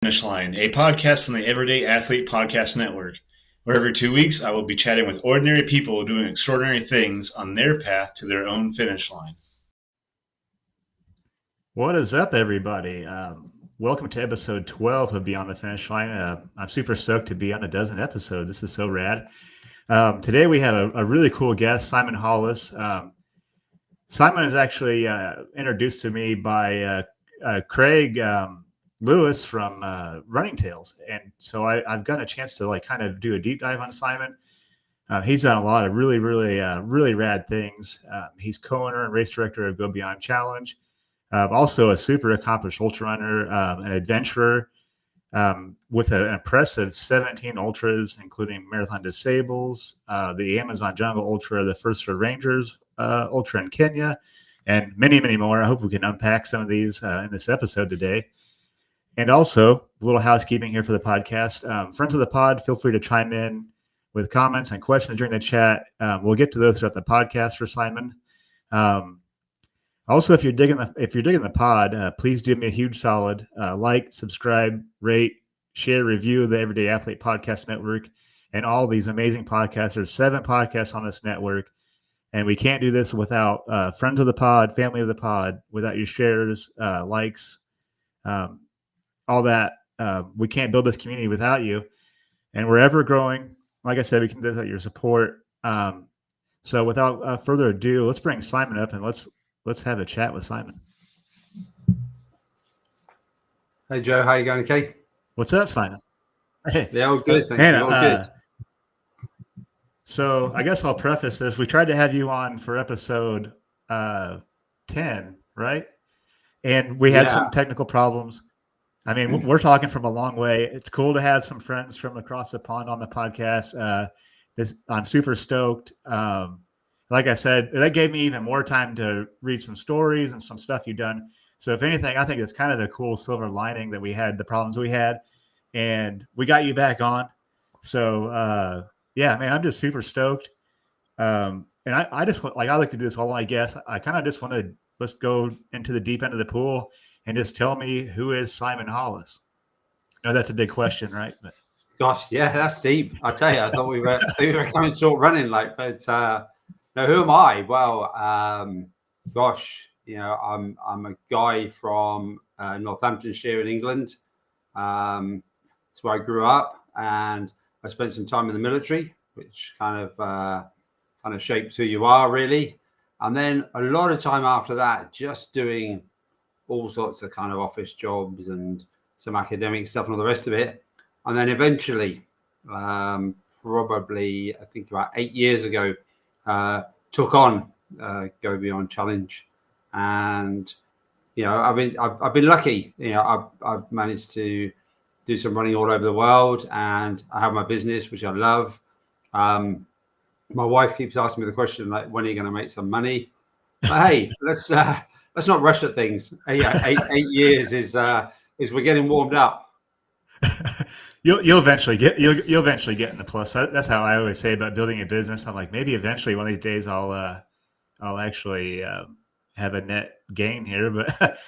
Finish Line, a podcast on the Everyday Athlete Podcast Network, where every 2 weeks I will be chatting with ordinary people doing extraordinary things on their path to their own finish line. What is up, everybody? Welcome to episode 12 of Beyond the Finish Line. I'm super stoked to be on a dozen episodes. This is so rad. Today we have a really cool guest, Simon Hollis. Simon is actually introduced to me by Craig Lewis from Running Tales, and so I've gotten a chance to kind of do a deep dive on Simon. He's done a lot of really rad things. He's co-owner and race director of Go Beyond Challenge. Also a super accomplished ultra runner, an adventurer with an impressive 17 ultras, including Marathon Disables, the Amazon Jungle Ultra, the First for Rangers Ultra in Kenya, and many, many more. I hope we can unpack some of these in this episode today. And also, a little housekeeping here for the podcast. Friends of the pod, feel free to chime in with comments and questions during the chat. We'll get to those throughout the podcast for Simon. Also, if you're digging the pod, please do me a huge solid. Like, subscribe, rate, share, review the Everyday Athlete Podcast Network and all these amazing podcasts. There's 7 podcasts on this network, and we can't do this without friends of the pod, family of the pod, without your shares, likes, all that. We can't build this community without you, and we're ever growing. Like I said, we can do that without your support. So without further ado, let's bring Simon up and let's have a chat with Simon. Hey Joe, how you going? Okay. What's up, Simon? Hey. Yeah, all good. Thank you. All good. So I guess I'll preface this. We tried to have you on for episode 10, right? And we had some technical problems. I mean, we're talking from a long way. It's cool to have some friends from across the pond on the podcast. I'm super stoked. Like I said, that gave me even more time to read some stories and some stuff you've done. So if anything, I think it's kind of a cool silver lining that we had the problems we had, and we got you back on. So yeah, man, I'm just super stoked. And I just I like to do this all, I guess. I kind of just want to, let's go into the deep end of the pool and just tell me, who is Simon Hollis? I know that's a big question, right? But gosh, yeah, that's deep. I tell you, I thought we were coming short running, but no, who am I? Well, gosh, I'm a guy from Northamptonshire in England. It's where I grew up, and I spent some time in the military, which kind of shapes who you are, really. And then a lot of time after that, just doing all sorts of kind of office jobs and some academic stuff and all the rest of it. And then eventually, probably I think about 8 years ago, took on Go Beyond Challenge, and I've been lucky. I've managed to do some running all over the world, and I have my business, which I love. My wife keeps asking me the question, like, when are you going to make some money? But hey, let's not rush at things. Eight years is we're getting warmed up. You'll eventually get in the plus. That's how I always say about building a business. I'm like, maybe eventually one of these days I'll actually have a net gain here. But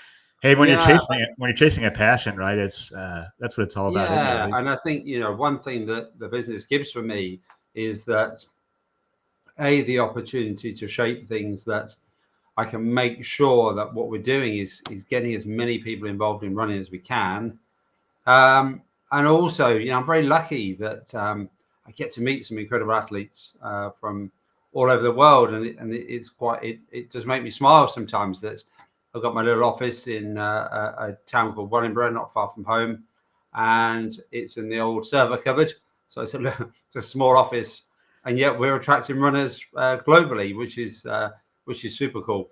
hey, when you're chasing a passion, right? It's that's what it's all about. Yeah, anyways. And I think one thing that the business gives for me is that the opportunity to shape things, that I can make sure that what we're doing is getting as many people involved in running as we can. And also, I'm very lucky that I get to meet some incredible athletes from all over the world, and it does make me smile sometimes that I've got my little office in a town called Wellingborough, not far from home, and it's in the old server cupboard. So it's a small office, and yet we're attracting runners globally, which is super cool.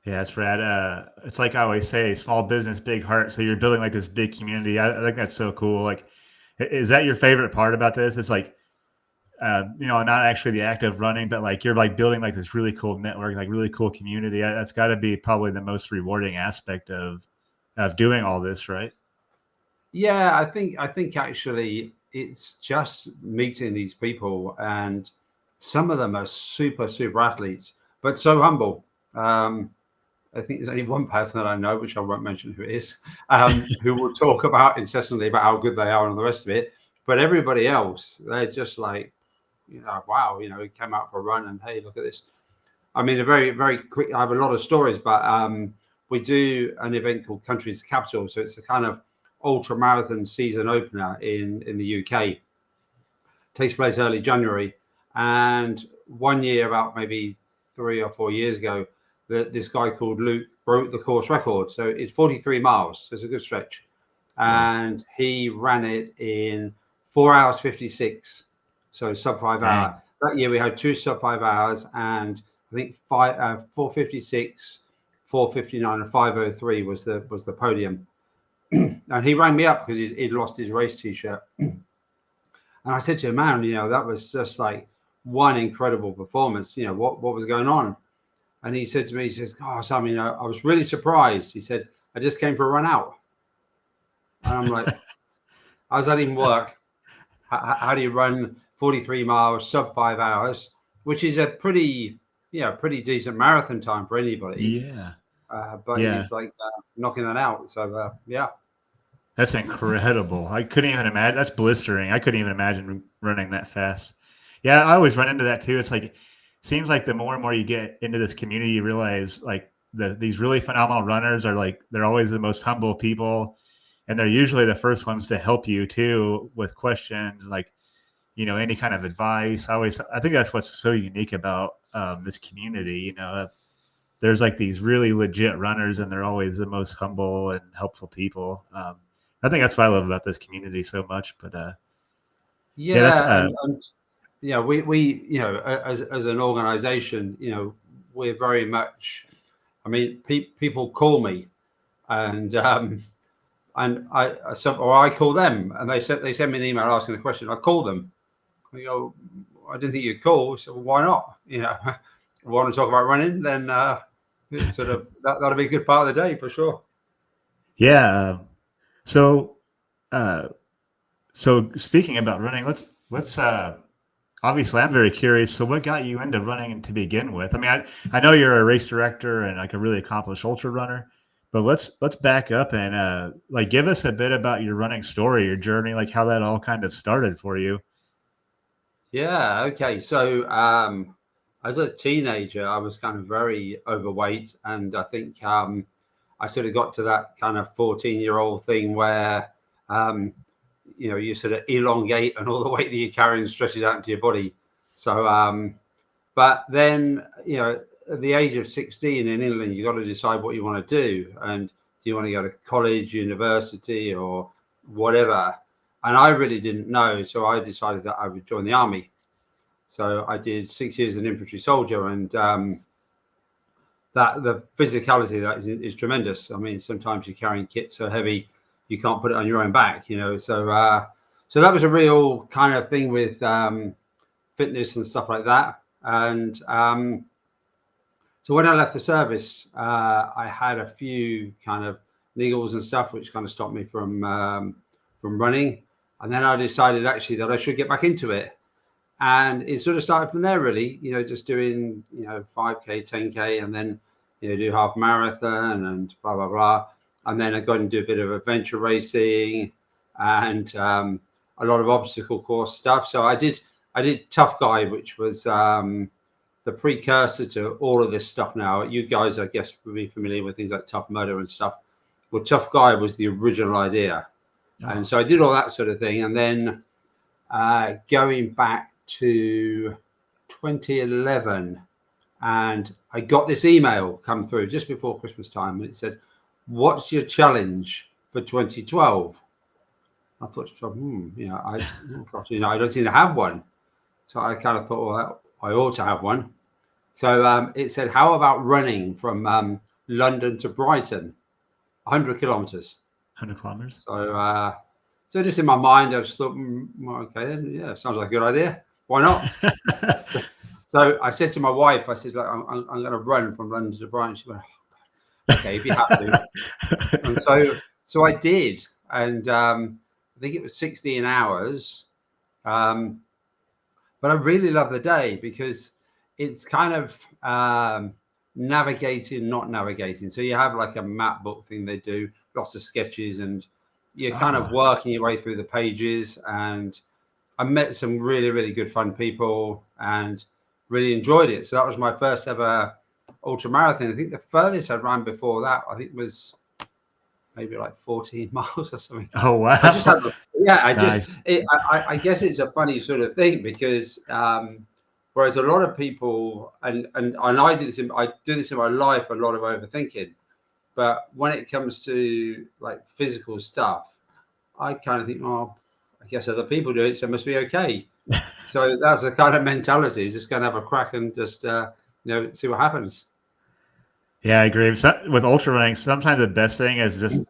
Yeah, that's rad. It's like I always say, small business, big heart. So you're building like this big community. I think that's so cool. Like, is that your favorite part about this? It's like, not actually the act of running, but like you're like building like this really cool network, like really cool community. That's got to be probably the most rewarding aspect of doing all this, right? Yeah, I think actually it's just meeting these people, and some of them are super athletes, but so humble. I think there's only one person that I know, which I won't mention who it is, who will talk about incessantly about how good they are and all the rest of it. But everybody else, they're just like, wow, he came out for a run and hey, look at this. I mean, a very, very quick, I have a lot of stories, but we do an event called Country's Capital. So it's a kind of ultra marathon season opener in the UK. Takes place early January. And one year, about maybe 3 or 4 years ago, this guy called Luke broke the course record. So it's 43 miles. So it's a good stretch. And he ran it in 4 hours 56. So sub 5 hour. That year we had 2 sub 5 hours, and I think 456, 459, and 503 was the podium. And he rang me up because he'd lost his race T-shirt. And I said to him, man, that was just like one incredible performance. What was going on? And he said to me, he says, "Oh, Sam, I was really surprised." He said, "I just came for a run out." And I'm like, how does that even work? How do you run 43 miles, sub 5 hours, which is a pretty decent marathon time for anybody. Yeah. But he's like knocking that out. So, yeah. That's incredible. I couldn't even imagine. That's blistering. I couldn't even imagine running that fast. Yeah, I always run into that too. It's like, seems like the more and more you get into this community, you realize like these really phenomenal runners are like, they're always the most humble people. And they're usually the first ones to help you too with questions, like, any kind of advice. I think that's what's so unique about this community. There's like these really legit runners, and they're always the most humble and helpful people. I think that's what I love about this community so much. But we as an organization, we're very much. I mean, people call me, and I call them, and they send me an email asking a question. I call them. I go, I didn't think you'd call. So why not? Want to talk about running? Then it's sort of that'll be a good part of the day for sure. Yeah. So speaking about running, let's obviously I'm very curious. So what got you into running to begin with? I mean, I know you're a race director and like a really accomplished ultra runner, but let's back up and like give us a bit about your running story, your journey, like how that all kind of started for you. Yeah. Okay. So as a teenager, I was kind of very overweight, and I think I sort of got to that kind of 14-year-old thing where you sort of elongate, and all the weight that you're carrying stretches out into your body. So, but then at the age of 16 in England, you've got to decide what you want to do, and do you want to go to college, university, or whatever. And I really didn't know, so I decided that I would join the army. So I did 6 years as an infantry soldier, and that the physicality of that is tremendous. I mean, sometimes you're carrying kit so heavy you can't put it on your own back, So that was a real kind of thing with fitness and stuff like that. And so when I left the service, I had a few kind of niggles and stuff which kind of stopped me from running. And then I decided actually that I should get back into it. And it sort of started from there, really, just doing, 5K, 10K, and then, do half marathon and blah, blah, blah. And then I got and do a bit of adventure racing and a lot of obstacle course stuff. So I did Tough Guy, which was the precursor to all of this stuff now. You guys, I guess, will be familiar with things like Tough Mudder and stuff. Well, Tough Guy was the original idea. Oh. And so I did all that sort of thing. And then going back to 2011, and I got this email come through just before Christmas time, and it said, "What's your challenge for 2012?" I thought, I don't seem to have one. So I kind of thought, well, I ought to have one. So it said, "How about running from London to Brighton, 100 kilometers?" 100 kilometers. So just in my mind, I just thought, okay, then, yeah, sounds like a good idea. Why not? So I said to my wife, I said, I'm going to run from London to Brighton. She went, "Oh, God. Okay, if you have to." And so I did. And I think it was 16 hours. But I really love the day because it's kind of navigating, not navigating. So you have like a map book thing they do, lots of sketches, and you're kind of working your way through the pages. And I met some really, really good fun people and really enjoyed it. So that was my first ever ultra marathon. I think the furthest I'd run before that, I think was maybe like 14 miles or something. Oh wow! I just had, Nice. I guess it's a funny sort of thing because whereas a lot of people, and I do this in my life, a lot of overthinking, but when it comes to like physical stuff, I kind of think, oh, I guess other people do it, so it must be okay. So that's the kind of mentality. Just going to have a crack and just see what happens. Yeah, I agree. So, with ultra running, sometimes the best thing is just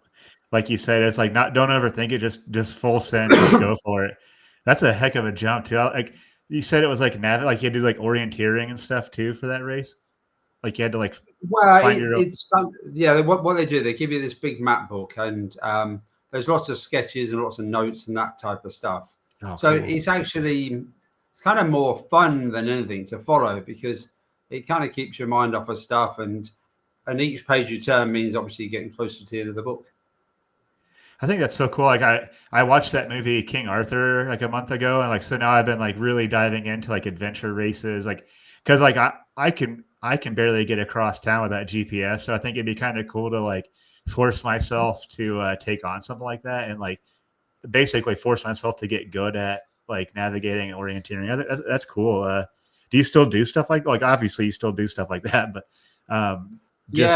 like you said, it's like don't overthink it. Just full send, just go for it. That's a heck of a jump too. Like you said, it was like like you had to do like orienteering and stuff too for that race. Like you had to like find your own. What they do, they give you this big map book, and there's lots of sketches and lots of notes and that type of stuff. So cool. It's kind of more fun than anything to follow because it kind of keeps your mind off of stuff, and each page you turn means obviously you're getting closer to the end of the book. I think that's so cool. Like I watched that movie King Arthur like a month ago, and like so now I've been like really diving into like adventure races, like because like I can barely get across town without GPS, so I think it'd be kind of cool to like force myself to take on something like that and like basically force myself to get good at like navigating and orienteering. That's cool. Do you still do stuff like obviously you still do stuff like that, but we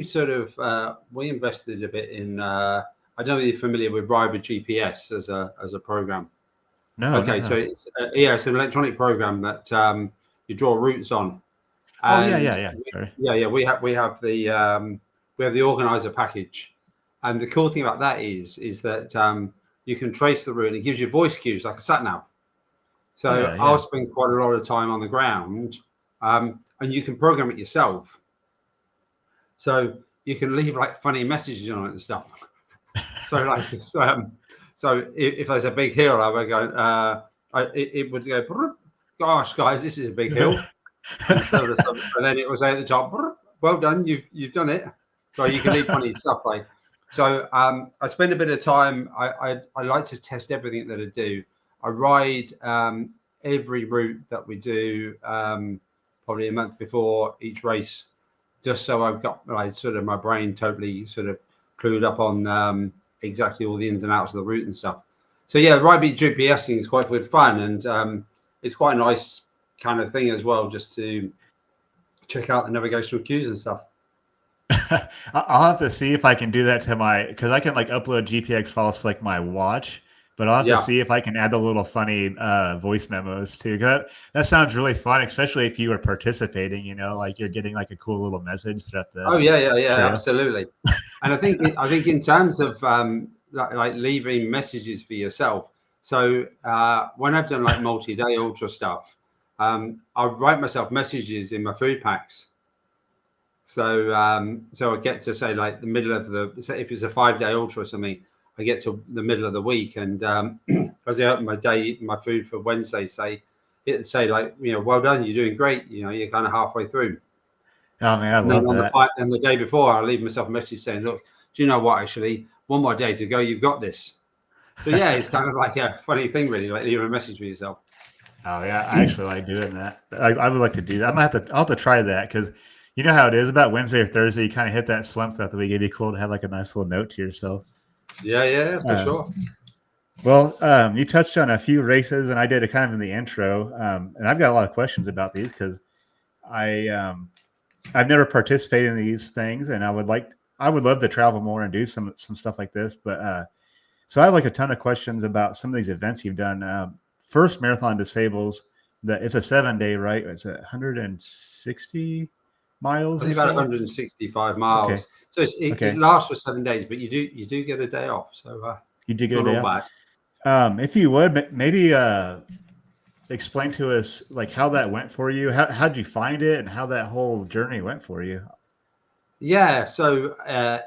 sort of we invested a bit in I don't know if you're familiar with Ride with GPS as a program. No. Okay, so it's it's an electronic program that you draw routes on. And yeah. Sorry. Yeah. We have the organizer package, and the cool thing about that is that you can trace the route and it gives you voice cues like a sat nav. So I'll spend quite a lot of time on the ground, and you can program it yourself. So you can leave like funny messages on it and stuff. So if there's a big hill, I would go. It would go. Gosh, guys, this is a big hill. and then it was at the top. Well done, you've done it. So you can leave funny stuff like. So I spend a bit of time. I like to test everything that I do. I ride every route that we do probably a month before each race, just so I've got like sort of my brain totally sort of clued up on exactly all the ins and outs of the route and stuff. So yeah, Ride with GPSing is quite good fun, and it's quite a nice kind of thing as well, just to check out the navigational cues and stuff. I'll have to see if I can do that to because I can like upload GPX files to like my watch, but I'll have to see if I can add the little funny voice memos too. That sounds really fun, especially if you are participating. Like you're getting like a cool little message throughout the. Oh yeah, absolutely. And I think in terms of like leaving messages for yourself. So when I've done like multi-day ultra stuff, I write myself messages in my food packs. So I get to say like the middle of if it's a 5-day ultra or something, I get to the middle of the week, and as I open my food for Wednesday, say like, well done, you're doing great, you're kind of halfway through. Oh man, I love that. And the day before, I leave myself a message saying, look, do you know what? Actually, one more day to go. You've got this. So yeah, it's kind of like a funny thing, really, like leaving a message for yourself. Oh yeah, I actually like doing that. I would like to do that. I'll have to try that because. You know how it is about Wednesday or Thursday, you kind of hit that slump throughout the week. It'd be cool to have like a nice little note to yourself. Yeah, for sure. Well, you touched on a few races, and I did it kind of in the intro. And I've got a lot of questions about these because I've never participated in these things, and I would love to travel more and do some stuff like this. But so I have like a ton of questions about some of these events you've done. First Marathon Disables, it's a 7-day, right? It's 160 miles. I think about 165 miles. Okay. So it lasts for 7 days, but you do get a day off. So you do get a day off. If you would maybe explain to us like how that went for you. How'd you find it, and how that whole journey went for you? Yeah, so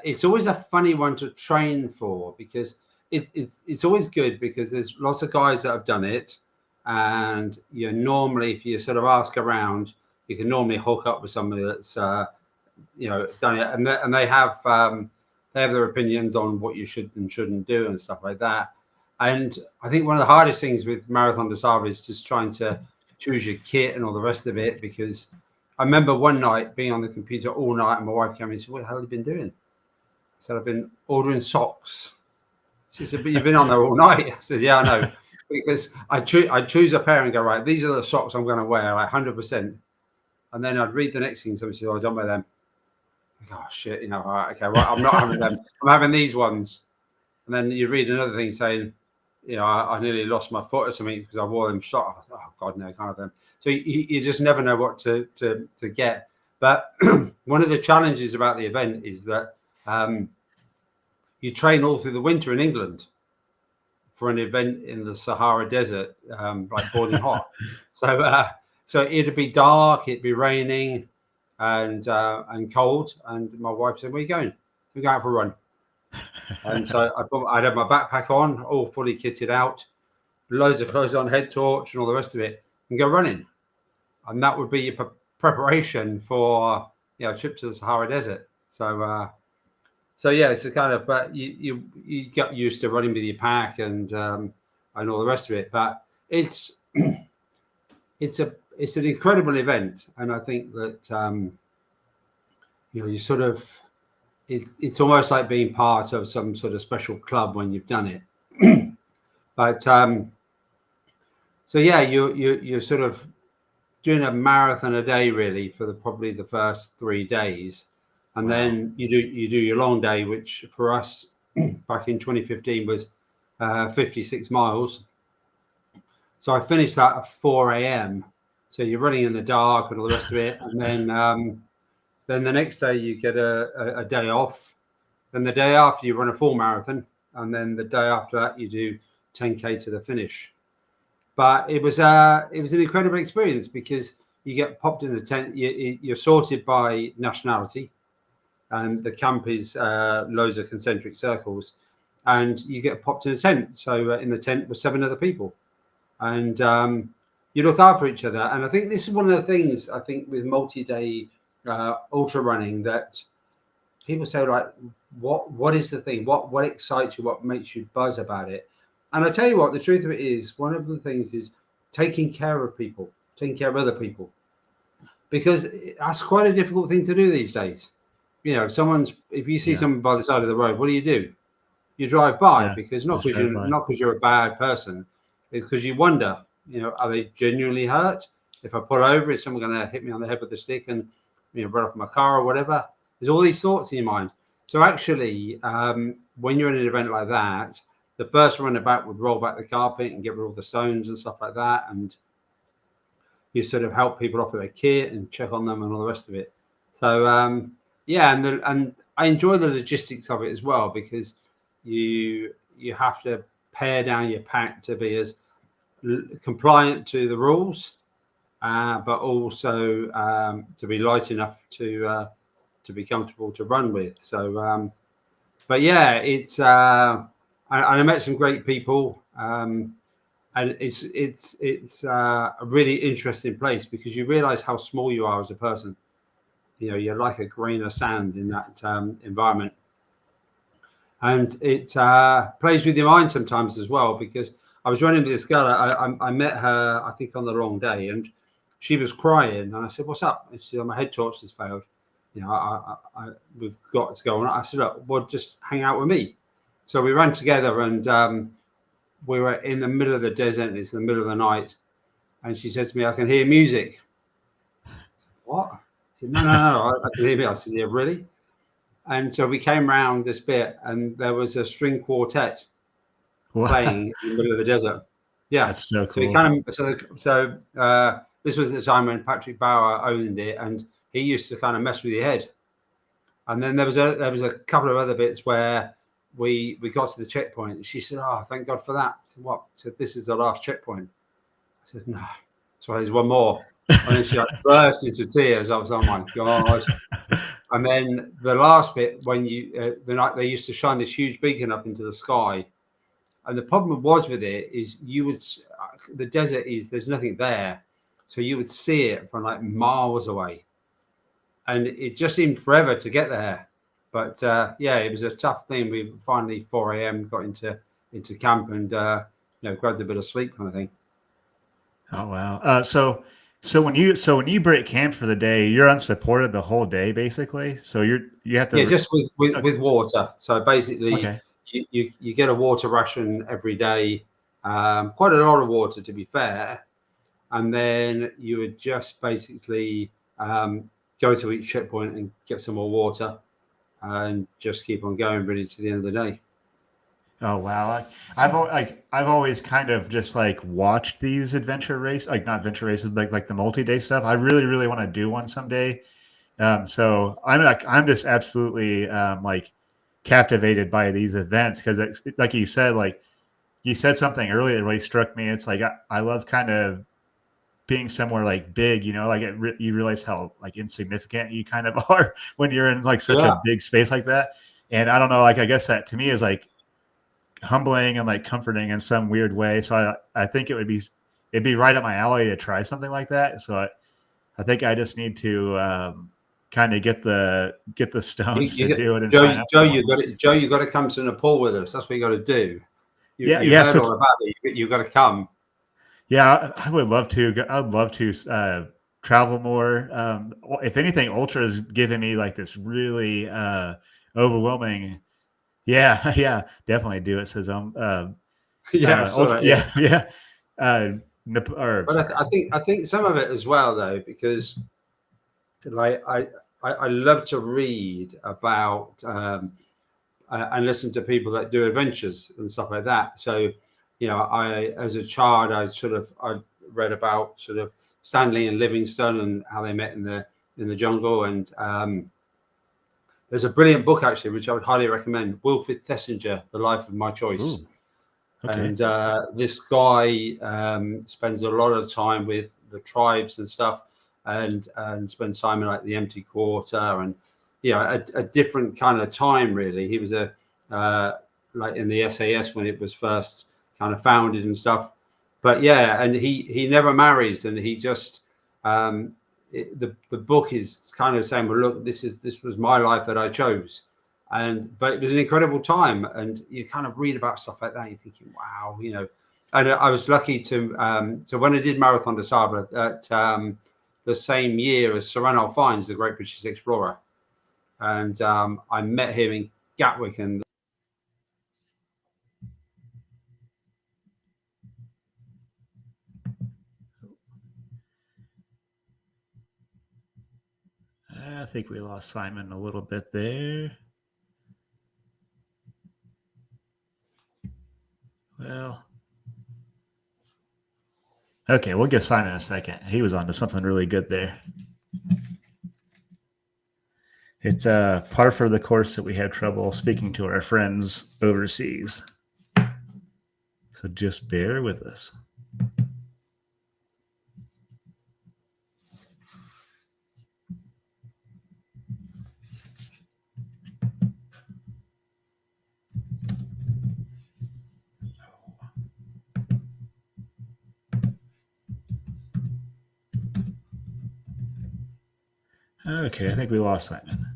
it's always a funny one to train for because it's always good because there's lots of guys that have done it, and normally if you sort of ask around, you can normally hook up with somebody that's done it, and they have their opinions on what you should and shouldn't do and stuff like that. And I think one of the hardest things with Marathon des Sables is just trying to choose your kit and all the rest of it, because I remember one night being on the computer all night and my wife came in and said, "What the hell have you been doing?" I said, "I've been ordering socks." She said, "But you've been on there all night." I said, "Yeah, I know." Because I choose a pair and go, right, these are the socks I'm going to wear, like 100%. And then I'd read the next thing. Somebody said, "Oh, I don't wear them." I go, "Oh, shit, all right, okay, well, I'm not having them. I'm having these ones." And then you read another thing saying, I nearly lost my foot or something because I wore them short. I thought, "Oh, God, no, I can't have them." So you just never know what to get. But one of the challenges about the event is that you train all through the winter in England for an event in the Sahara Desert, like boiling hot. So it'd be dark, it'd be raining, and cold. And my wife said, "Where are you going?" "We're going out for a run." And so I'd have my backpack on, all fully kitted out, loads of clothes on, head torch, and all the rest of it, and go running. And that would be your preparation for a trip to the Sahara Desert. So yeah, it's a kind of, but you get used to running with your pack and all the rest of it. But it's an incredible event, and I think that you sort of it's almost like being part of some sort of special club when you've done it. But so yeah, you're sort of doing a marathon a day really for probably the first 3 days. And then you do your long day, which for us back in 2015 was 56 miles. So I finished that at 4 a.m. So you're running in the dark and all the rest of it. And then the next day you get a day off. Then the day after you run a full marathon. And then the day after that you do 10K to the finish. But it was an incredible experience because you get popped in a tent. You're sorted by nationality. And the camp is loads of concentric circles, and you get popped in a tent. So in the tent were 7 other people, and you look after each other. And I think this is one of the things I think with multi-day ultra running that people say, like, what is the thing? What excites you? What makes you buzz about it? And I tell you what, the truth of it is, one of the things is taking care of people, taking care of other people, because that's quite a difficult thing to do these days. If you see someone by the side of the road, what do? You drive by, because not because you're a bad person, it's because you wonder, are they genuinely hurt? If I pull over, is someone going to hit me on the head with a stick and run off my car or whatever? There's all these thoughts in your mind. So actually, when you're in an event like that, the first runabout would roll back the carpet and get rid of all the stones and stuff like that, and you sort of help people off with their kit and check on them and all the rest of it. So and I enjoy the logistics of it as well, because you have to pare down your pack to be as compliant to the rules, but also to be light enough to be comfortable to run with. So, but yeah, it's I met some great people, and it's a really interesting place because you realise how small you are as a person. You're like a grain of sand in that environment, and it plays with your mind sometimes as well. Because I was running with this girl, I met her, I think, on the wrong day, and she was crying, and I said, "What's up?" And she said, "My head torch has failed. We've got to go on." I said, "Look, well, just hang out with me." So we ran together, and we were in the middle of the desert, and it's the middle of the night, and she said to me, "I can hear music." I said, "What?" She said, No, I can hear music. I said, "Yeah, really?" And so we came round this bit, and there was a string quartet playing in the middle of the desert. Yeah, that's so cool. So we kind of this was the time when Patrick Bauer owned it, and he used to kind of mess with your head. And then there was a couple of other bits where we got to the checkpoint, and she said, "Oh, thank God for that." I said, "What?" I said, "This is the last checkpoint." I said, "No." So there's one more. And then she burst into tears. I was, oh my God. And then the last bit, when the night they used to shine this huge beacon up into the sky. And the problem was with it is the desert is, there's nothing there. so you would see it from like miles away, and it just seemed forever to get there. But yeah, it was a tough thing. We finally 4 a.m. got into camp and grabbed a bit of sleep kind of thing. Oh wow. So when you break camp for the day, you're unsupported the whole day basically. So you have to just with water. So basically, okay. you get a water ration every day, quite a lot of water to be fair, and then you would just basically go to each checkpoint and get some more water, and just keep on going really to the end of the day. Oh wow! I've always kind of just like watched these adventure races, like not adventure races, like the multi-day stuff. I really want to do one someday. So I'm just absolutely like captivated by these events because, like you said, like you said something earlier that really struck me. It's like I love kind of being somewhere like big, like you realize how like insignificant you kind of are when you're in like such a big space like that. And I don't know, like I guess that to me is like humbling and like comforting in some weird way. So I think it'd be right up my alley to try something like that. So I think I just need to kind of get the stones to do it and sign up. Joe, you got to come to Nepal with us. That's what you got to do. You heard all about it. You got to come. Yeah, I would love to. I'd love to travel more. If anything, ultra has given me like this really overwhelming. Yeah, definitely do it. Says ultra, yeah. But I think some of it as well though, because like I love to read about and listen to people that do adventures and stuff like that. So I as a child I read about sort of Stanley and Livingstone and how they met in the jungle, and there's a brilliant book actually which I would highly recommend, Wilfred Thesiger, The Life of My Choice. Ooh, okay. And this guy spends a lot of time with the tribes and stuff, and spends time in like the Empty Quarter and a different kind of time really. He was like in the SAS when it was first kind of founded and stuff. But yeah, and he never marries, and he just the book is kind of saying, well, look, this was my life that I chose. But it was an incredible time, and you kind of read about stuff like that, you're thinking, wow, And I was lucky to so when I did Marathon des Sables at the same year as Sir Ranulph Fiennes, the great British explorer, and I met him in Gatwick, and I think we lost Simon a little bit there. Well, okay, we'll give Simon a second. He was on to something really good there. It's par for the course that we had trouble speaking to our friends overseas. So just bear with us. Okay, I think we lost Simon.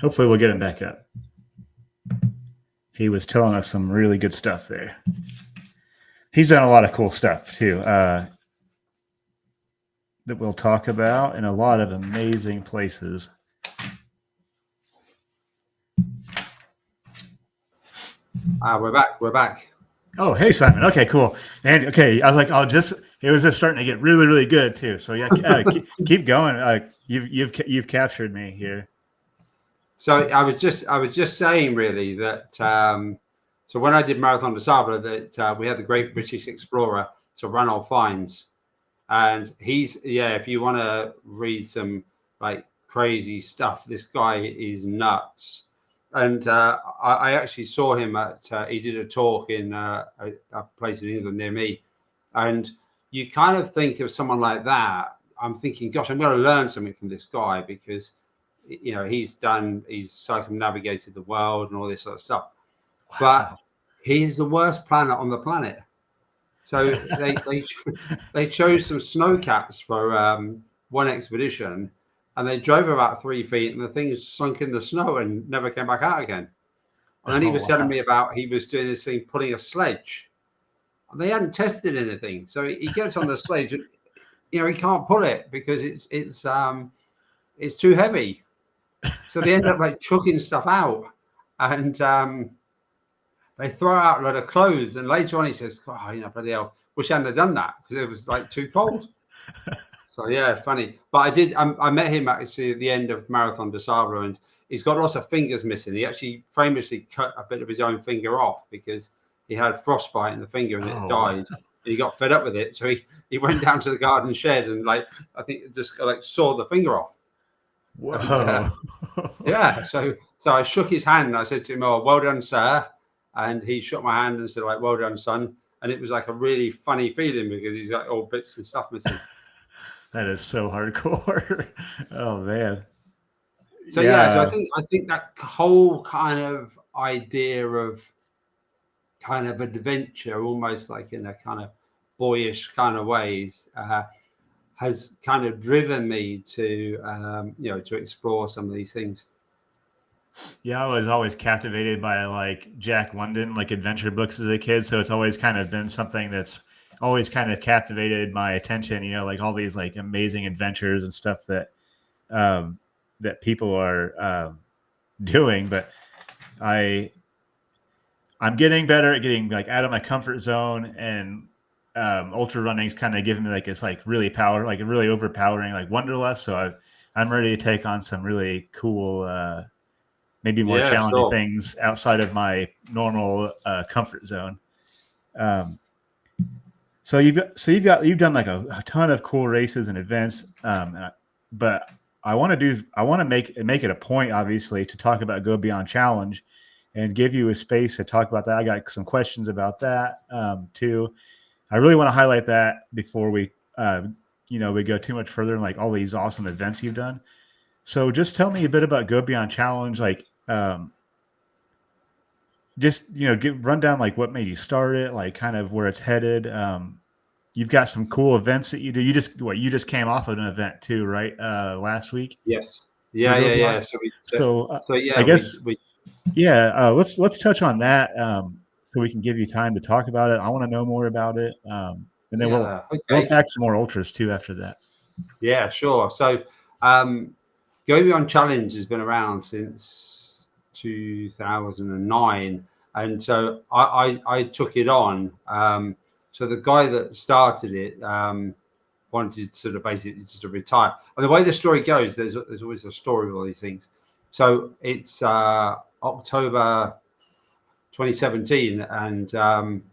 Hopefully we'll get him back up. He was telling us some really good stuff there. He's done a lot of cool stuff too that we'll talk about in a lot of amazing places. We're back. Oh, hey, Simon. Okay, cool. And okay, I was like, it was just starting to get really, really good too. So yeah, keep going. You've captured me here. So I was just saying really that so when I did Marathon des Sables, that we had the great British explorer, Sir Ranulph Fiennes, and if you want to read some like crazy stuff, this guy is nuts. And I actually saw him at he did a talk in a place in England near me, and you kind of think of someone like that. I'm thinking, gosh, I'm going to learn something from this guy, because he's circumnavigated the world and all this sort of stuff. Wow. But he is the worst planet on the planet. So they chose some snow caps for one expedition, and they drove about 3 feet, and the thing sunk in the snow and never came back out again. And then he Oh, was telling wow. me about he was doing this thing, pulling a sledge, and they hadn't tested anything. So he gets on the sledge, and he can't pull it because it's too heavy. So they end up like chucking stuff out, and they throw out a lot of clothes. And later on, he says, "Oh, bloody hell, wish I hadn't have done that because it was like too cold." So yeah, funny. But I did. I met him actually at the end of Marathon des Sables, and he's got lots of fingers missing. He actually famously cut a bit of his own finger off because he had frostbite in the finger and it Oh, wow. died. And he got fed up with it, so he went down to the garden shed and I think just saw the finger off. And, Whoa. yeah, so I shook his hand and I said to him, "Oh, well done, sir." And he shook my hand and said, like, "Well done, son." And it was like a really funny feeling because he's got all bits and stuff missing. That is so hardcore. Oh man. So yeah, so I think that whole kind of idea of kind of adventure, almost like in a kind of boyish kind of ways, has kind of driven me to to explore some of these things. Yeah, I was always captivated by like Jack London, like adventure books as a kid. So it's always kind of been something that's always kind of captivated my attention, like all these like amazing adventures and stuff that people are doing. But I'm getting better at getting like out of my comfort zone, and ultra running's kind of giving me like it's like really really overpowering like wanderlust. So I'm ready to take on some really cool maybe more Yeah, challenging sure. things outside of my normal comfort zone. So you've done like a ton of cool races and events, but I want to make it a point, obviously, to talk about Go Beyond Challenge and give you a space to talk about that. I got some questions about that too. I really want to highlight that before we we go too much further in like all these awesome events you've done. So just tell me a bit about Go Beyond Challenge, like just run down like what made you start it, like kind of where it's headed. You've got some cool events that you do. You just came off of an event too, right? Last week Yes. for Yeah, Go yeah, Beyond. yeah. So I yeah, guess we let's touch on that so we can give you time to talk about it. I want to know more about it, and then yeah. we'll Okay. unpack some more ultras too after that. Yeah, sure. So, Go Beyond Challenge has been around since 2009, and so I took it on. So the guy that started it wanted sort of basically to retire. And the way the story goes, there's always a story with all these things. So it's October 2017, and I'm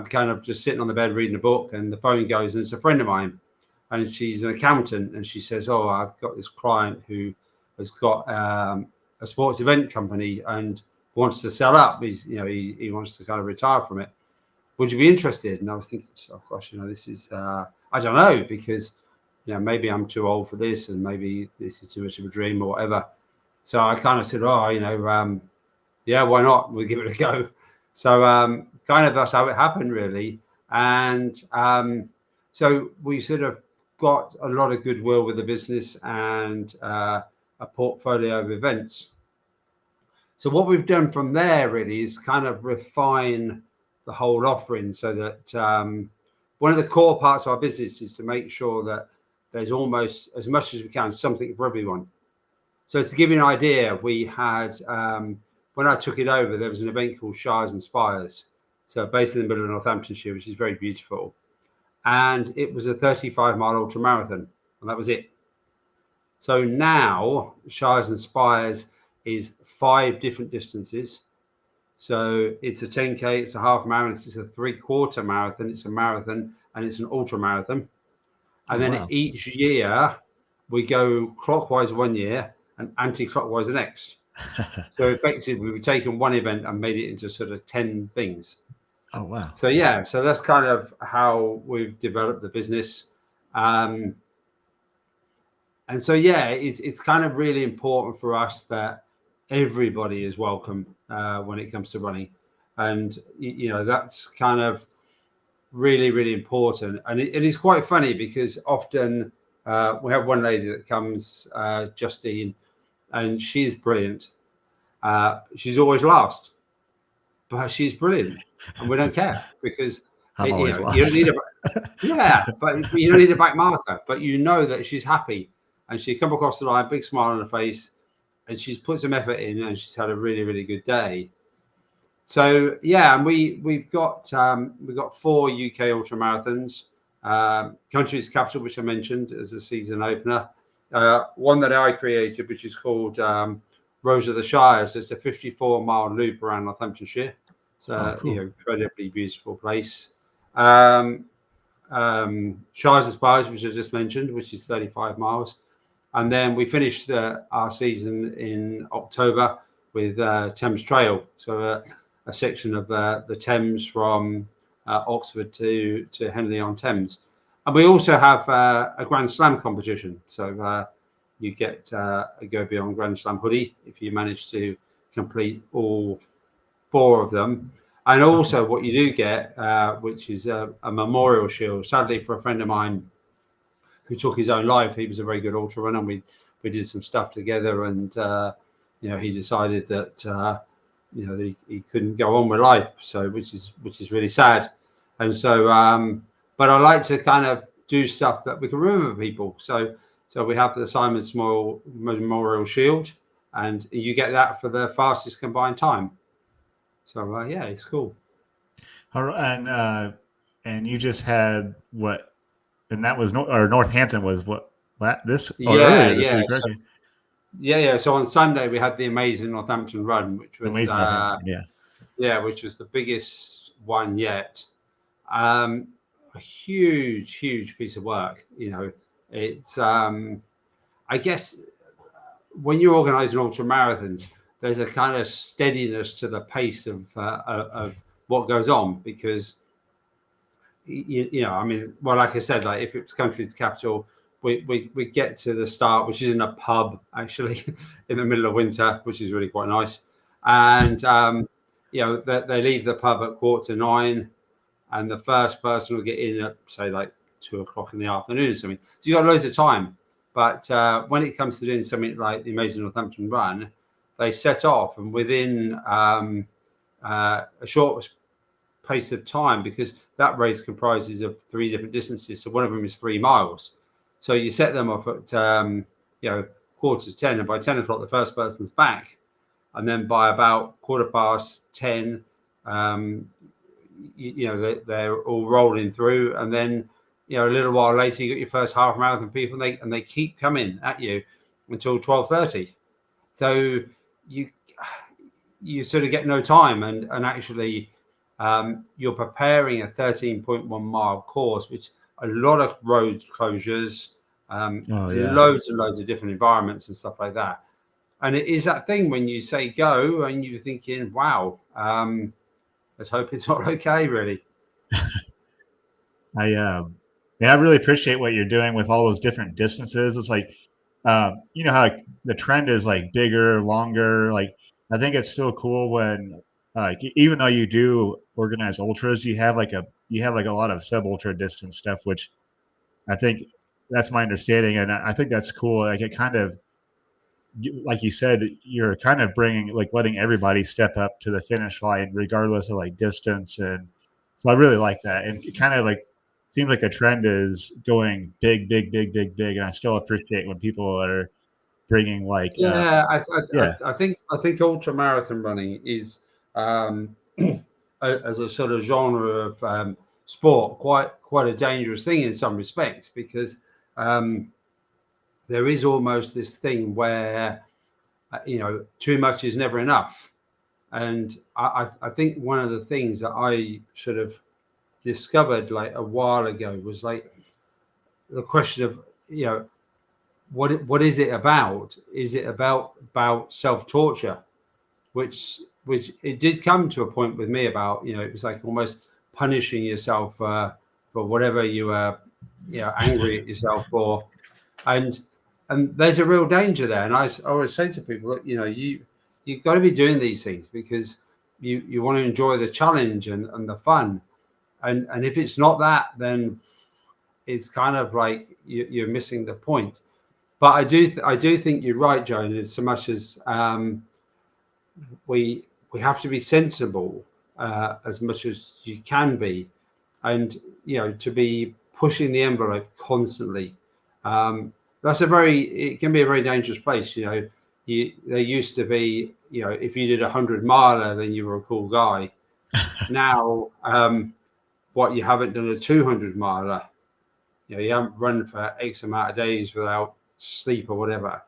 kind of just sitting on the bed reading a book, and the phone goes, and it's a friend of mine, and she's an accountant, and she says, "Oh, I've got this client who has got a sports event company and wants to sell up. He wants to kind of retire from it. Would you be interested?" And I was thinking, "Oh gosh, this is I don't know, because maybe I'm too old for this, and maybe this is too much of a dream or whatever." So I kind of said, "Oh, yeah, why not? We'll give it a go." So kind of that's how it happened, really. And so we sort of got a lot of goodwill with the business and a portfolio of events. So what we've done from there really is kind of refine the whole offering, so that one of the core parts of our business is to make sure that there's almost as much as we can something for everyone. So to give you an idea, we had when I took it over, there was an event called Shires and Spires, so based in the middle of Northamptonshire, which is very beautiful, and it was a 35-mile ultra marathon, and that was it. So now Shires and Spires is 5 different distances. So it's a 10K, it's a half marathon, it's a 3/4 marathon, it's a marathon, and it's an ultra marathon. Oh, And then wow. each year we go clockwise one year and anti-clockwise the next. So effectively, we've taken one event and made it into sort of 10 things. Oh, wow. So yeah, so that's kind of how we've developed the business. And so yeah, it's kind of really important for us that everybody is welcome when it comes to running, and that's kind of really, really important. And it is quite funny because often we have one lady that comes, Justine, and she's brilliant. She's always last, but she's brilliant, and we don't care because I'm always you don't lost. need a but you don't need a back marker. But you know that she's happy, and she come across the line, big smile on her face, and she's put some effort in, and she's had a really, really good day. So yeah, and we've got 4 UK ultra marathons. Country's Capital, which I mentioned as a season opener. One that I created, which is called Rose of the Shires. It's a 54-mile loop around Northamptonshire. It's Cool. incredibly beautiful place. Shires of Spires, which I just mentioned, which is 35 miles. And then we finished our season in October with Thames Trail. So a section of the Thames from Oxford to Henley-on-Thames. And we also have a Grand Slam competition. So you get a Go Beyond Grand Slam hoodie if you manage to complete all 4 of them. And also what you do get, which is a memorial shield. Sadly, for a friend of mine who took his own life, he was a very good ultra runner, and we did some stuff together, and he decided that that he couldn't go on with life, so which is really sad. And so but I like to kind of do stuff that we can remember people. So we have the Simon Small Memorial Shield, and you get that for the fastest combined time. So yeah, it's cool. All right, and you just had what? And that was Northampton was what this or earlier this week, right? Yeah. So on Sunday we had the amazing Northampton Run, which was which was the biggest one yet. A huge piece of work. It's I guess when you're organising ultra marathons, there's a kind of steadiness to the pace of what goes on, because like I said, like if it's Country's Capital, we get to the start, which is in a pub actually in the middle of winter, which is really quite nice. And they leave the pub at 9:15, and the first person will get in at say like 2:00 in the afternoon or something. So you got loads of time. But when it comes to doing something like the Amazing Northampton Run, they set off, and within a short pace of time, because that race comprises of 3 different distances. So one of them is 3 miles. So you set them off at 9:45, and by 10 o'clock the first person's back, and then by about 10:15, they're all rolling through, and then a little while later you got your first half marathon people, and they keep coming at you until 12:30. So you sort of get no time, and actually you're preparing a 13.1 mile course, which a lot of road closures, loads and loads of different environments and stuff like that. And it is that thing when you say go and you're thinking, wow, let's hope it's all okay, really. I really appreciate what you're doing with all those different distances. It's like, how the trend is like bigger, longer. Like, I think it's still cool when, even though you do organize ultras, you have like a lot of sub ultra distance stuff, which I think that's my understanding, and I think that's cool. Like, it kind of, like you said, you're kind of letting everybody step up to the finish line regardless of like distance, and so I really like that. And it kind of like seems like the trend is going big, and I still appreciate when people are bringing like I think ultra marathon running is as a sort of genre of sport quite a dangerous thing in some respects, because there is almost this thing where too much is never enough. And I think one of the things that I sort of discovered like a while ago was like the question of what is it about? Is it about self-torture, which it did come to a point with me about, it was like almost punishing yourself for whatever you were angry at yourself for, and there's a real danger there. And I always say to people, look, you've got to be doing these things because you want to enjoy the challenge and the fun. And if it's not that, then it's kind of like you're missing the point. But I do think you're right, Joan, in so much as we have to be sensible as much as you can be, and to be pushing the envelope constantly. It can be a very dangerous place. There used to be, if you did 100 miler, then you were a cool guy. Now, what, you haven't done a 200 miler, you haven't run for X amount of days without sleep or whatever,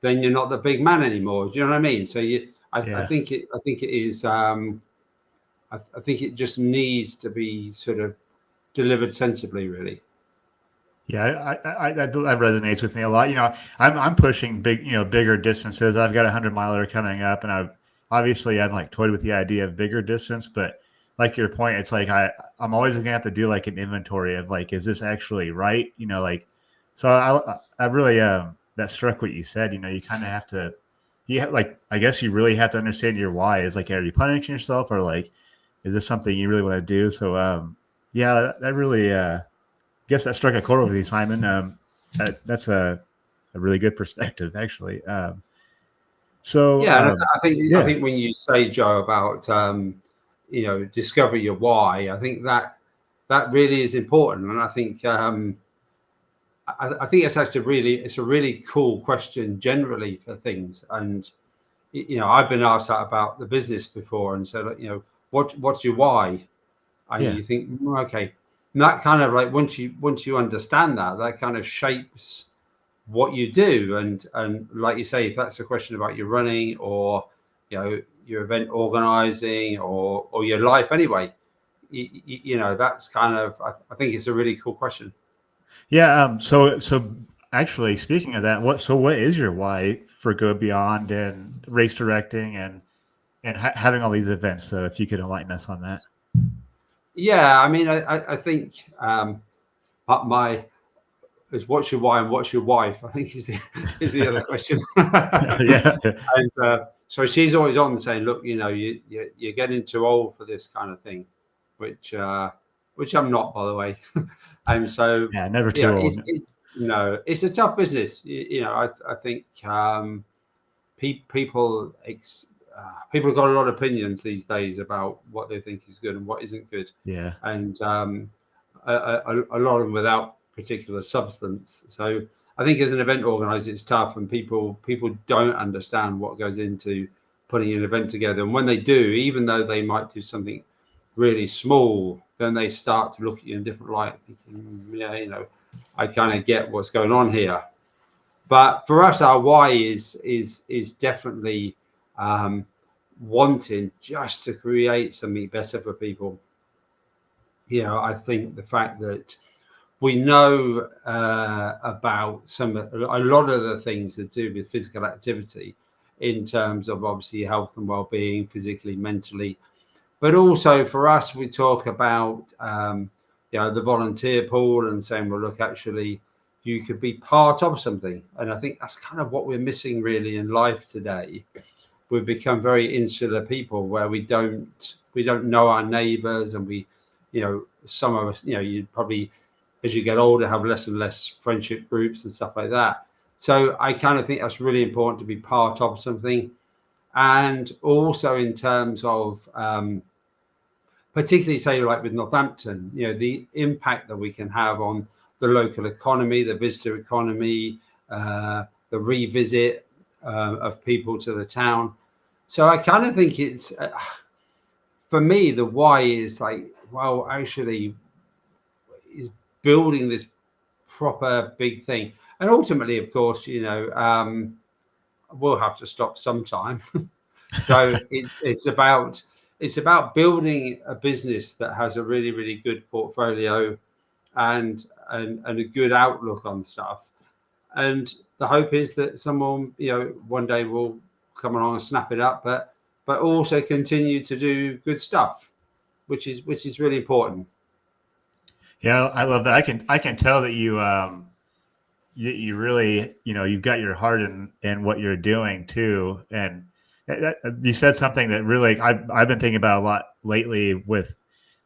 then you're not the big man anymore. Do you know what I mean? So I think it is. I think it just needs to be sort of delivered sensibly, really. Yeah, that resonates with me a lot. I'm pushing bigger distances. I've got a 100 miler coming up, and I've like toyed with the idea of bigger distance, but like your point, it's like I'm always gonna have to do like an inventory of like, is this actually right? So I really that struck what you said. You kind of have to, I guess you really have to understand your why. Is like, are you punishing yourself, or like, is this something you really want to do? So yeah, that really guess that struck a chord with you, Simon. That's a really good perspective, actually. Yeah, and I think when you say, Joe, about discover your why, I think that really is important, and I think it's actually it's a really cool question generally for things. And I've been asked that about the business before, and said, what's your why? And you think, okay, and that kind of like once you understand that kind of shapes what you do. And like you say, if that's a question about your running, or your event organizing, or your life anyway, that's kind of, I think it's a really cool question. Yeah. So actually, speaking of that, what is your why for Go Beyond and race directing and having all these events? So if you could enlighten us on that. Yeah, I mean, I think my is what's your why and what's your wife, I think is the other question. Yeah. And so she's always on saying, look, you're getting too old for this kind of thing, which I'm not, by the way. And so yeah, never too old. It's a tough business. I think people have got a lot of opinions these days about what they think is good and what isn't good. Yeah. And a lot of them without particular substance. So I think as an event organizer, it's tough, and people don't understand what goes into putting an event together. And when they do, even though they might do something really small, then they start to look at you in a different light, thinking, I kind of get what's going on here. But for us, our why is definitely wanting just to create something better for people. I think the fact that we know about a lot of the things that do with physical activity, in terms of obviously health and well-being, physically, mentally, but also for us, we talk about the volunteer pool, and saying, well, look, actually, you could be part of something. And I think that's kind of what we're missing really in life today. We've become very insular people, where we don't know our neighbors, and some of us, you'd probably, as you get older, have less and less friendship groups and stuff like that. So I kind of think that's really important, to be part of something. And also in terms of particularly, say, like with Northampton, the impact that we can have on the local economy, the visitor economy, the revisit of people to the town. So I kind of think it's, for me, the why is like, well, actually, is building this proper big thing. And ultimately, of course, we'll have to stop sometime. So it's about building a business that has a really, really good portfolio and a good outlook on stuff. And the hope is that someone, one day will come along and snap it up, but also continue to do good stuff, which is really important. Yeah, I love that. I can tell that you really, you've got your heart in what you're doing too. And you said something that really I've been thinking about a lot lately with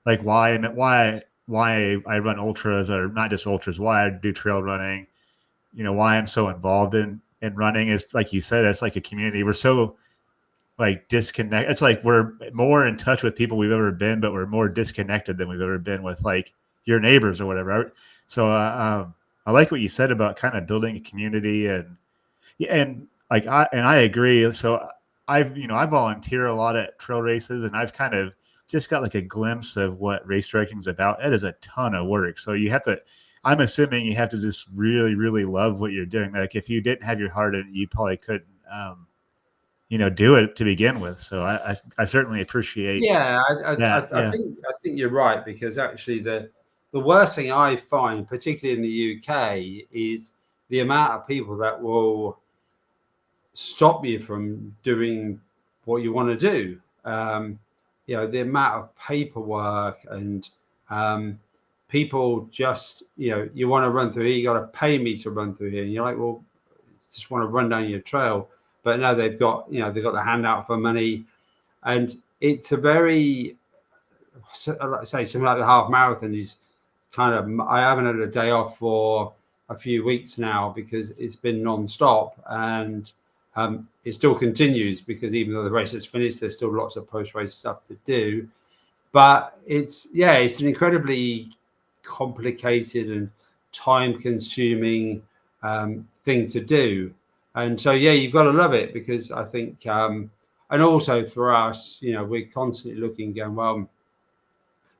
like why I run ultras, or not just ultras, why I do trail running, why I'm so involved in running is, like you said, it's like a community. We're so like disconnect. It's like we're more in touch with people we've ever been, but we're more disconnected than we've ever been with like your neighbors or whatever. So I like what you said about kind of building a community, and like I agree. So I volunteer a lot at trail races, and I've kind of just got like a glimpse of what race directing is about. It is a ton of work. So you have to, I'm assuming you have to just really, really love what you're doing. Like if you didn't have your heart in it, you probably couldn't, do it to begin with. So I certainly appreciate Yeah, that. I Yeah. think you're right, because actually the worst thing I find, particularly in the UK, is the amount of people that will stop you from doing what you want to do. The amount of paperwork and people just, you want to run through here, you got to pay me to run through here. And you're like, well, just want to run down your trail. But no, they've got the handout for money. And it's a very, like I say, something like the half marathon is kind of, I haven't had a day off for a few weeks now because it's been non-stop, and it still continues, because even though the race is finished, there's still lots of post-race stuff to do. But it's an incredibly complicated and time-consuming thing to do. And so you've got to love it, because I think and also for us, we're constantly looking, going, well,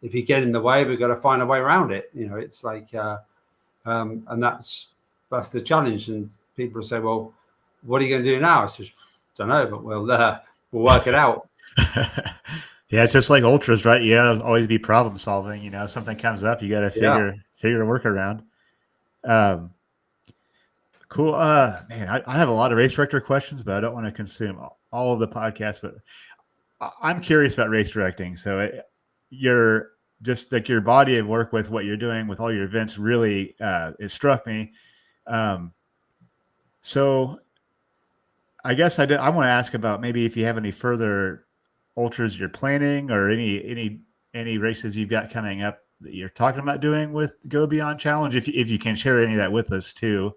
if you get in the way, we've got to find a way around it. It's like and that's the challenge. And people say, well, what are you going to do now? I said, don't know, but we'll work it out. Yeah, it's just like ultras, right? You gotta always be problem solving. If something comes up, you gotta figure a workaround. Cool. Man, I have a lot of race director questions, but I don't want to consume all of the podcast. But I'm curious about race directing. So you're just like your body of work with what you're doing with all your events really it struck me. So I guess I want to ask about maybe if you have any further ultras you're planning, or any races you've got coming up that you're talking about doing with Go Beyond Challenge, if you can share any of that with us too.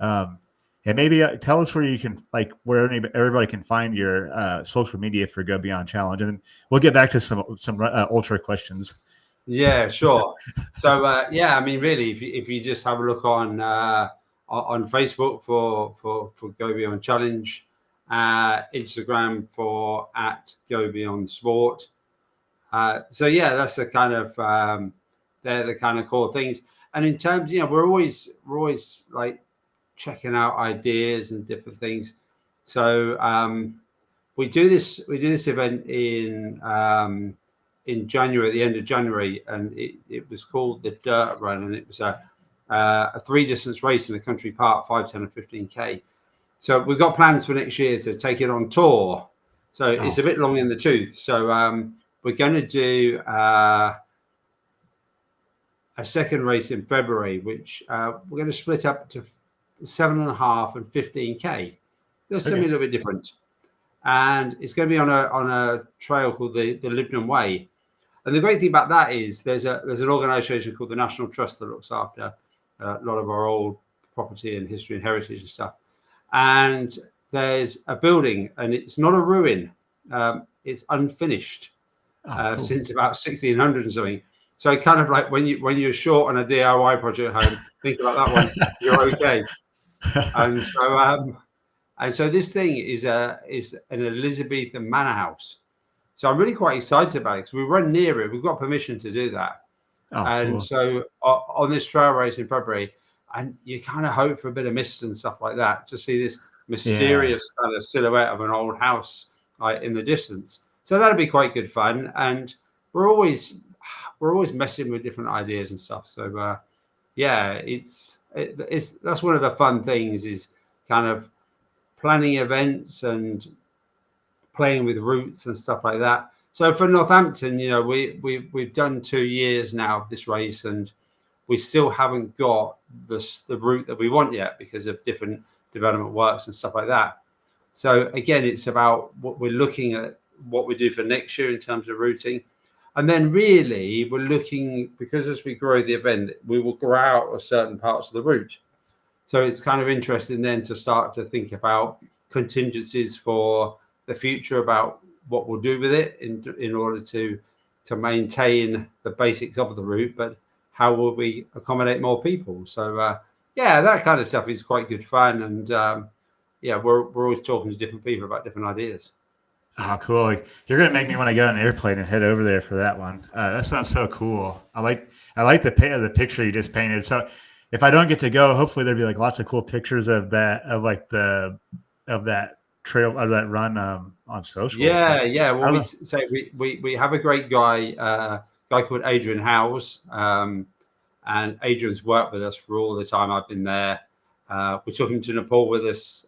And maybe tell us where you can, like, where everybody can find your social media for Go Beyond Challenge, and then we'll get back to some ultra questions. Yeah, sure. So I mean, really, if you just have a look on Facebook for Go Beyond Challenge, Instagram for @GoBeyondSport. So that's the kind of they're the kind of core things. And in terms, we're always like checking out ideas and different things. So we do this event in January, at the end of January, and it was called the Dirt Run, and it was a 3-distance race in a country park, 5, 10, and 15K. So we've got plans for next year to take it on tour. So it's a bit long in the tooth. So we're going to do a second race in February, which we're going to split up to 7.5 and 15K. There's something a little bit different, and it's going to be on a trail called the Libnam Way. And the great thing about that is there's an organisation called the National Trust that looks after a lot of our old property and history and heritage and stuff. And there's a building, and it's not a ruin. It's unfinished cool. Since about 1600 and something. So kind of like when you're short on a DIY project at home, think about that one. You're okay. And so this thing is an Elizabethan manor house. So I'm really quite excited about it, because we run near it. We've got permission to do that. Cool. So on this trail race in February, and you kind of hope for a bit of mist and stuff like that, to see this mysterious kind of silhouette of an old house in the distance. So that'll be quite good fun. And we're always messing with different ideas and stuff. So that's one of the fun things, is kind of planning events and playing with routes and stuff like that. So for Northampton, we've done 2 years now of this race, and we still haven't got the route that we want yet, because of different development works and stuff like that. So again, it's about what we're looking at, what we do for next year in terms of routing. And then really we're looking, because as we grow the event, we will grow out of certain parts of the route. So it's kind of interesting then to start to think about contingencies for the future, about what we'll do with it in order to maintain the basics of the route, but how will we accommodate more people? So yeah, that kind of stuff is quite good fun, and yeah, we're always talking to different people about different ideas. Oh, cool! You're gonna make me want to get on an airplane and head over there for that one. That sounds so cool. I like the picture you just painted. So if I don't get to go, hopefully there'll be like lots of cool pictures of that trail of that run on socials. Yeah. Well, we have a great guy called Adrian Howes, and Adrian's worked with us for all the time I've been there. We took him to Nepal with us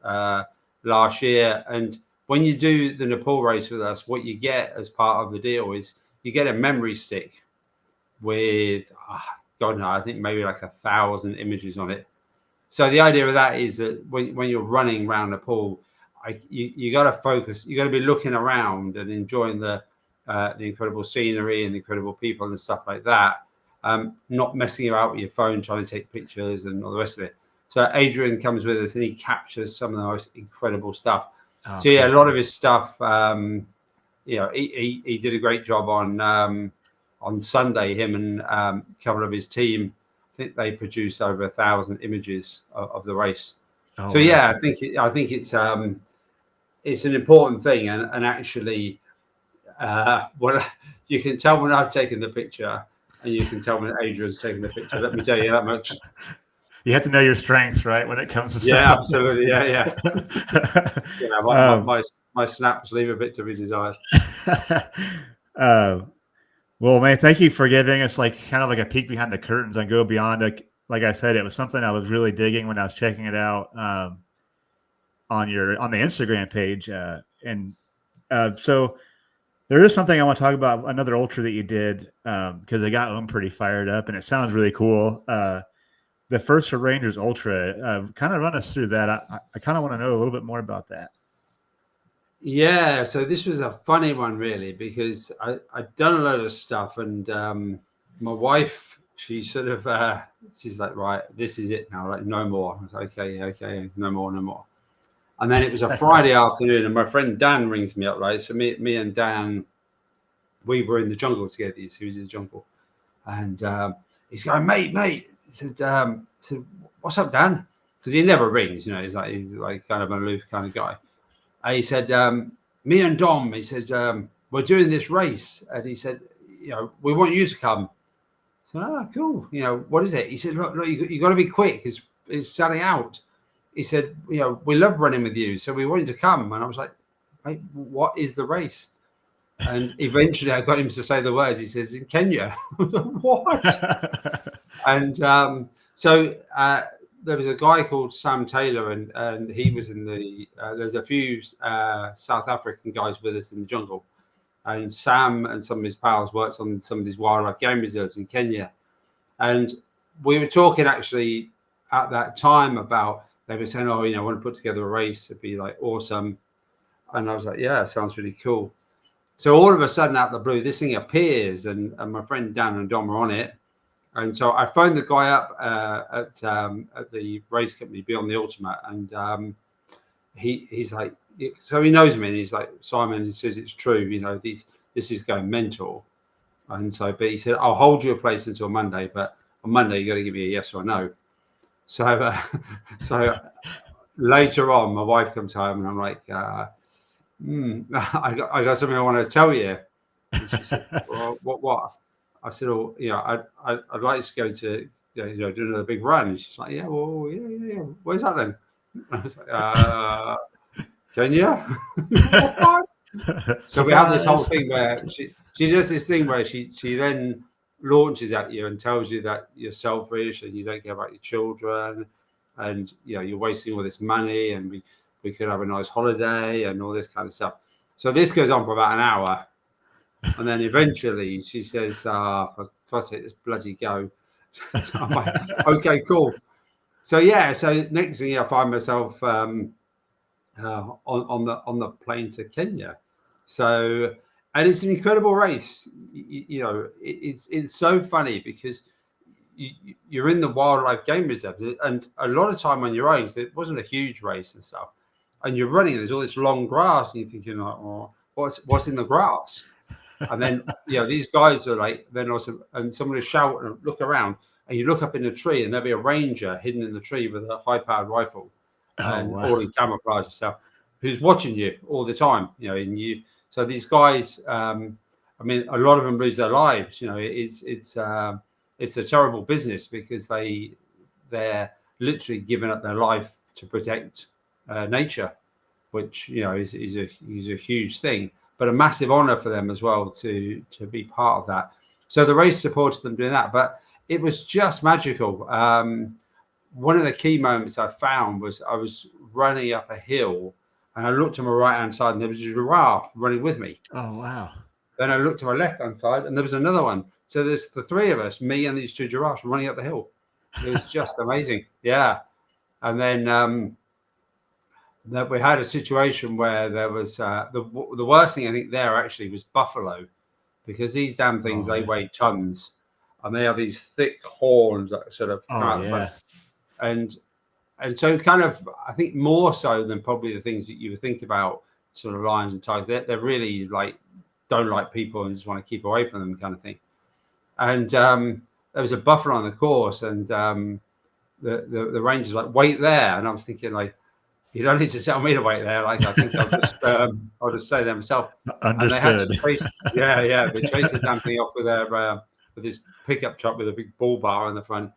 last year, and when you do the Nepal race with us, what you get as part of the deal is you get a memory stick with, God no, I think maybe like 1,000 images on it. So the idea of that is that when you're running around Nepal, you got to focus. You got to be looking around and enjoying the incredible scenery and the incredible people and stuff like that. Not messing about with your phone trying to take pictures and all the rest of it. So Adrian comes with us and he captures some of the most incredible stuff. Oh, so yeah, cool. A lot of his stuff, he did a great job on Sunday. Him and a couple of his team, I think they produced over 1,000 images of the race. Oh, so wow. Yeah, I think it's an important thing, and actually, what you can tell when I've taken the picture, and you can tell when Adrian's taken the picture. Let me tell you that much. You have to know your strengths, right? When it comes to yeah, absolutely, yeah. My snaps leave a bit to be desired. Well, man, thank you for giving us like kind of like a peek behind the curtains on Go Beyond. Like I said, it was something I was really digging when I was checking it out on the Instagram page, so there is something I want to talk about, another ultra that you did because I got them pretty fired up, and it sounds really cool. The First for Rangers Ultra, kind of run us through that. I kind of want to know a little bit more about that. Yeah, so this was a funny one, really, because I'd done a load of stuff, and my wife, she sort of, she's like, right, this is it now, like, no more. I was like, okay, no more. And then it was a Friday afternoon, and my friend Dan rings me up, right? So me and Dan, we were in the jungle together. He was in the jungle, and he's going, mate. He said, what's up, Dan? Because he never rings, he's like kind of an aloof kind of guy. And he said, me and Dom, he says, we're doing this race. And he said, we want you to come. So, cool. What is it? He said, look, you got to be quick. It's selling out. He said, we love running with you. So we want you to come. And I was like, mate, what is the race? And eventually I got him to say the words. He says, in Kenya. What? And so there was a guy called Sam Taylor, and he was in the there's a few South African guys with us in the jungle, and Sam and some of his pals worked on some of these wildlife game reserves in Kenya. And we were talking actually at that time about, they were saying, I want to put together a race, it'd be like awesome. And I was like, yeah, sounds really cool. So all of a sudden, out of the blue, this thing appears, and my friend Dan and Dom are on it. And so I phoned the guy up at the race company Beyond the Ultimate, and he's like, so he knows me, and he's like, Simon, he says it's true, this is going mental. And so, but he said, I'll hold you a place until Monday, but on Monday you got to give me a yes or no. So so later on, my wife comes home, and I'm like, I got something I want to tell you. And she said, well, what? I said, I'd like to go to, do another big run. And she's like, yeah. Where's that then? And I was like, Kenya? So we have this whole thing where she does this thing where she then launches at you and tells you that you're selfish and you don't care about your children, and you're wasting all this money, and we could have a nice holiday and all this kind of stuff. So this goes on for about an hour. And then eventually she says, for God's sake, let's bloody go. So I'm like, okay, cool. So next thing I find myself on the plane to Kenya. So And it's an incredible race. It's so funny because you're in the wildlife game reserve, and a lot of time on your own. So it wasn't a huge race and stuff, and you're running. There's all this long grass, and you're thinking like, "Oh, what's in the grass?" And then these guys are like, then also, and someone will shout and look around, and you look up in the tree, and there'll be a ranger hidden in the tree with a high-powered rifle, Oh, and wow. all in camouflage and stuff, who's watching you all the time. And you. So these guys, I mean, a lot of them lose their lives. It's a terrible business because they're literally giving up their life to protect nature, which is a huge thing, but a massive honor for them as well to be part of that. So the race supported them doing that, but it was just magical. One of the key moments I found was I was running up a hill and I looked to my right hand side and there was a giraffe running with me. Oh, wow. Then I looked to my left hand side and there was another one. So there's the three of us, me and these two giraffes, running up the hill. It was just amazing. Yeah. And then that we had a situation where there was the worst thing I think there actually was buffalo, because these damn things, they weigh tons and they have these thick horns that sort of come out the front. And so kind of, I think more so than probably the things that you would think about, sort of lions and tigers, they're really like, don't like people and just want to keep away from them kind of thing. And there was a buffalo on the course, and the ranger's like, wait there. And I was thinking like, you don't need to tell me to wait there. Like, I think I'll just say that myself. Understood. And they had to chase, they chased the damn thing off with this pickup truck with a big bull bar on the front.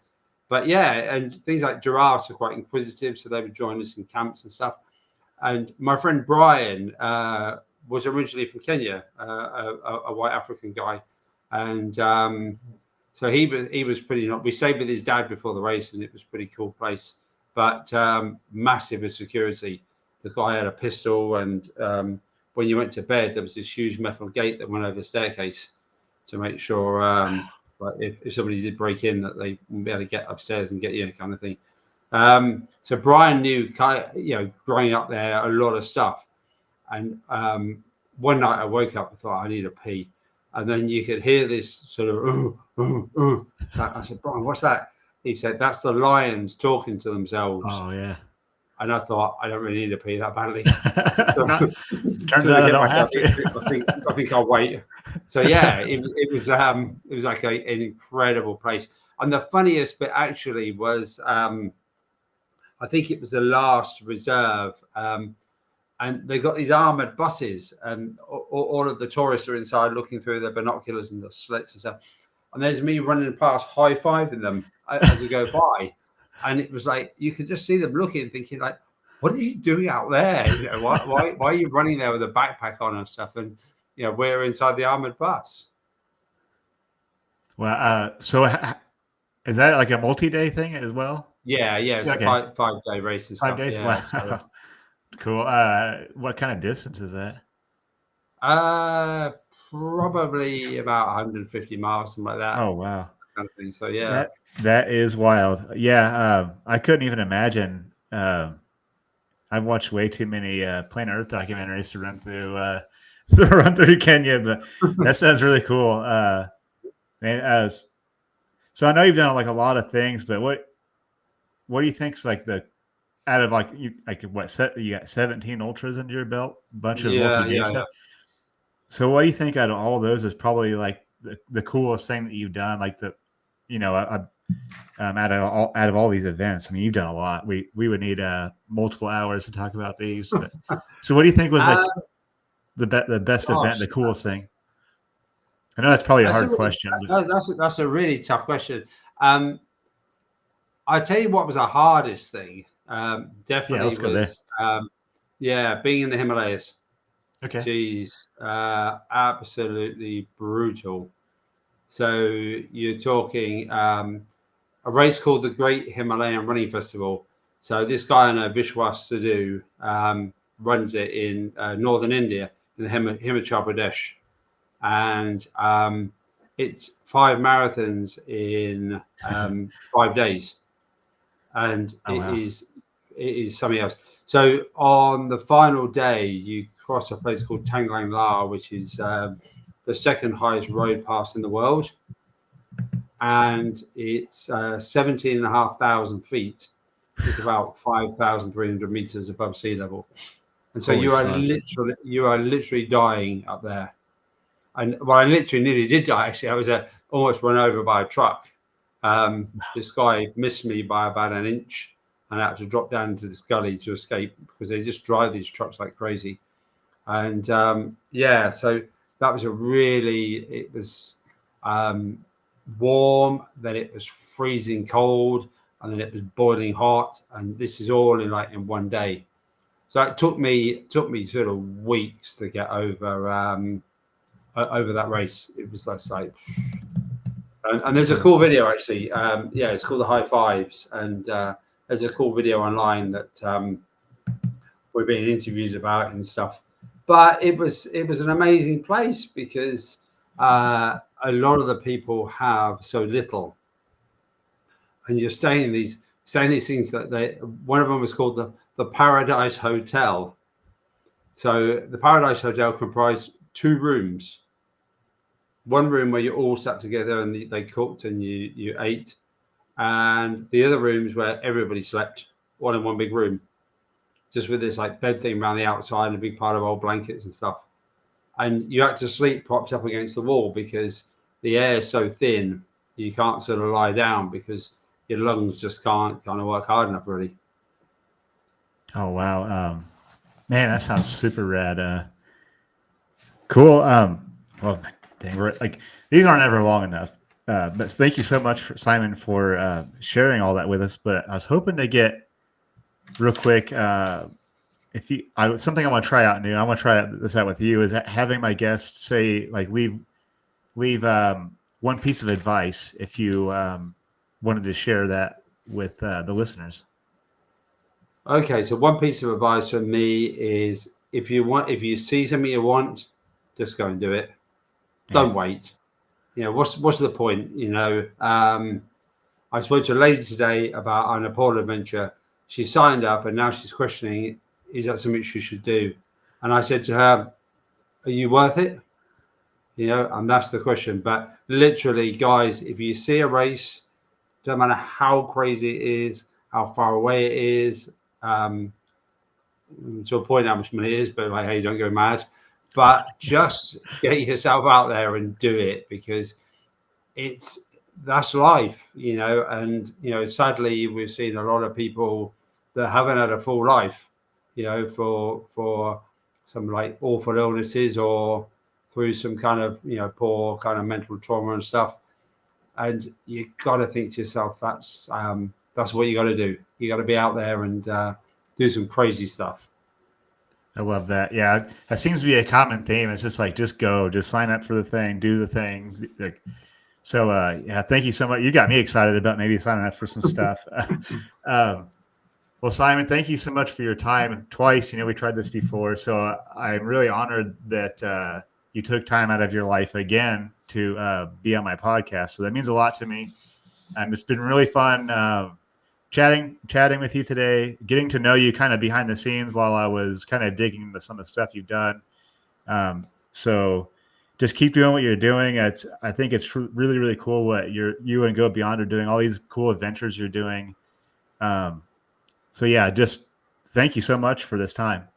But yeah, and things like giraffes are quite inquisitive, so they would join us in camps and stuff. And my friend Brian was originally from Kenya, a white African guy, and so he was pretty. We stayed with his dad before the race, and it was a pretty cool place, but massive with security. The guy had a pistol, and when you went to bed, there was this huge metal gate that went over the staircase to make sure. But if somebody did break in, that they wouldn't be able to get upstairs and get you, kind of thing. So Brian knew, growing up there, a lot of stuff. And one night I woke up and thought, I need a pee. And then you could hear this sort of, So I said, Brian, what's that? He said, that's the lions talking to themselves. Oh, yeah. And I thought, I don't really need to pee that badly. Turns out I don't have to. I think I'll wait. So yeah, it was like an incredible place. And the funniest bit actually was, I think it was the last reserve, and they got these armored buses, and all of the tourists are inside looking through their binoculars and the slits and stuff. And there's me running past, high-fiving them as we go by. And it was like, you could just see them looking, thinking like, what are you doing out there? Why are you running there with a backpack on and stuff? And, we're inside the armored bus. Well, so is that like a multi-day thing as well? Yeah. It's a 5-day race and stuff. 5 days? Yeah, wow. so. Cool. What kind of distance is that? Probably about 150 miles, something like that. Oh, wow. Kind of thing. So yeah, that is wild. Yeah, I couldn't even imagine. I've watched way too many Planet Earth documentaries to run through Kenya, but that sounds really cool. Man, so I know you've done like a lot of things, but what do you think's like out of like you got 17 ultras under your belt, a bunch of multi-day stuff. So what do you think out of all those is probably like the coolest thing that you've done? Like out of all these events, I mean, you've done a lot. We would need multiple hours to talk about these. But, so what do you think was like the best event, the coolest thing? I know that's probably a hard question. That's a really tough question. I tell you what was the hardest thing. Definitely was being in the Himalayas. Okay. Geez, absolutely brutal. So you're talking a race called the Great Himalayan Running Festival. So this guy I know, Vishwas Sidhu, runs it in northern India, in the Himachal Pradesh. And it's 5 marathons in 5 days. And it is something else. So on the final day, you across a place called Tanglang La, which is the second highest road pass in the world. And it's 17,500 feet. It's about 5,300 meters above sea level. And so Holy you smokes. are literally dying up there. And well, I literally nearly did die. Actually, I was almost run over by a truck. This guy missed me by about an inch, and I had to drop down into this gully to escape because they just drive these trucks like crazy. And yeah, so that was it was warm, then it was freezing cold, and then it was boiling hot, and this is all in one day. So it took me sort of weeks to get over that race. It was like, and there's a cool video actually. Yeah, it's called the High Fives, and there's a cool video online that we're being interviewed about and stuff. But it was an amazing place because a lot of the people have so little, and you're staying in these things that one of them was called the Paradise Hotel. So the Paradise Hotel comprised 2 rooms. One room where you all sat together and they cooked and you ate, and the other rooms where everybody slept, all in one big room, just with this like bed thing around the outside and a big pile of old blankets and stuff. And you had to sleep propped up against the wall because the air is so thin, you can't sort of lie down because your lungs just can't kind of work hard enough, really. Oh, wow. Man, that sounds super rad. Cool. Well, dang, like these aren't ever long enough. But thank you so much, Simon, for sharing all that with us. But I was hoping to get real quick, something I want to try out new. I want to try this out with you. Is that having my guests say like leave one piece of advice if you wanted to share that with the listeners. Okay, so one piece of advice from me is if you see something you want, just go and do it. Don't wait. What's the point? I spoke to a lady today about our Nepal adventure. She signed up and now she's questioning, is that something she should do? And I said to her, are you worth it? And that's the question. But literally, guys, if you see a race, don't matter how crazy it is, how far away it is, to a point how much money it is, but like, hey, don't go mad. But just get yourself out there and do it because that's life, and sadly we've seen a lot of people that haven't had a full life, for some like awful illnesses or through some kind of poor kind of mental trauma and stuff. And you got to think to yourself, that's what you got to do. You got to be out there and do some crazy stuff. I love that. Yeah, that seems to be a common theme. It's just like, just go, just sign up for the thing, do the thing. So, yeah, thank you so much. You got me excited about maybe signing up for some stuff. Well, Simon, thank you so much for your time. Twice, we tried this before. So I'm really honored that you took time out of your life again to be on my podcast. So that means a lot to me. It's been really fun chatting with you today, getting to know you kind of behind the scenes while I was kind of digging into some of the stuff you've done. So just keep doing what you're doing. I think it's really, really cool what you and Go Beyond are doing, all these cool adventures you're doing. So yeah, just thank you so much for this time.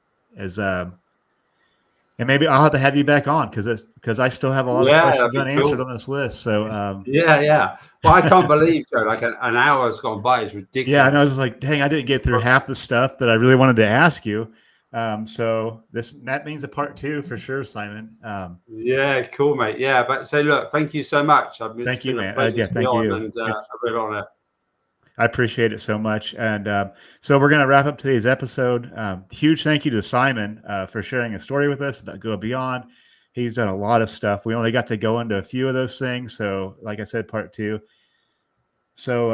And maybe I'll have to have you back on because I still have a lot of questions unanswered cool on this list. So yeah. Well, I can't believe like an hour has gone by is ridiculous. Yeah, and I was like, dang, I didn't get through half the stuff that I really wanted to ask you. So that means a part 2 for sure, Simon. Yeah, cool, mate. Yeah, but so look, thank you so much. Thank you, man. Yeah, thank you. And a real honor. I appreciate it so much. And so we're going to wrap up today's episode. Huge thank you to Simon for sharing a story with us about Go Beyond. He's done a lot of stuff. We only got to go into a few of those things. So like I said, part 2. So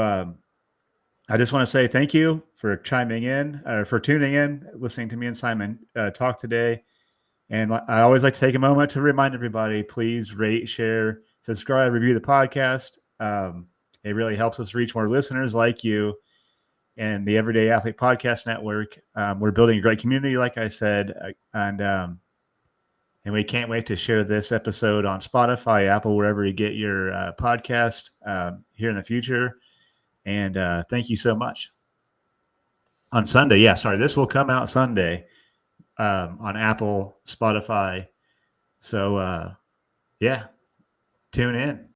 I just want to say thank you for chiming in, or for tuning in, listening to me and Simon talk today. And I always like to take a moment to remind everybody, please rate, share, subscribe, review the podcast. It really helps us reach more listeners like you and the Everyday Athlete Podcast Network. We're building a great community, like I said, and And we can't wait to share this episode on Spotify, Apple, wherever you get your podcast here in the future. And thank you so much. On Sunday, this will come out Sunday on Apple, Spotify. So, tune in.